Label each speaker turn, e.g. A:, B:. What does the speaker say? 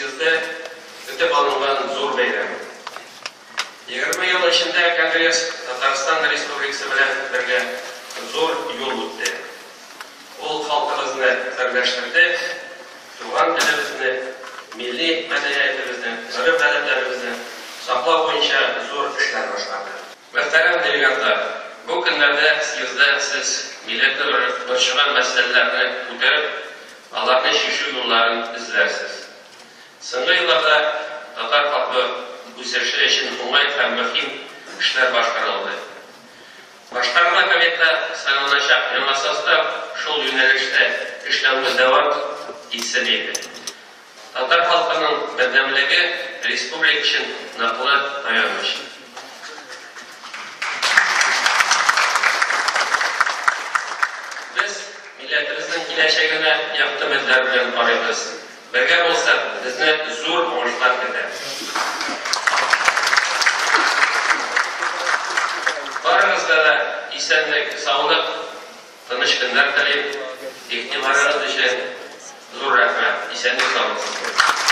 A: съезды көтеп алынган зур бәйрәм. 20 ел эчендә Конгресс Татарстан Республикасы белән бергә зур юл үтте. Ул халкыбызны берләштерде, туган телебезне, милли мәдәниятебезне, гадәтләребезне саклау буенча зур эшләр башлады. Мөхтәрәм делегатлар, бу көннәрдә съездда сез милләткә борчыган мәсьәләләрне күтәреп, аларны чишү юлларын эзләрсез. Соңгы елларда татар халкы үсеше өчен уңай һәм мөһим эшләр башкарылды. Башкарма комитета сайланачак яңа состав шул юнәлештә эшләүне дәвам итсен иде. Татар халкының бердәмлеге республика өчен ныклы таяныч. Без милләтебезнең киләчәгенә якты өметләр белән карыйбыз. Бергә булсак, безне зур уңышлар көтә. Барыгызга да исәнлек, саулык, тыныч көннәр телим. Игътибарыгыз өчен зур рәхмәт. Исәнлек, саулык.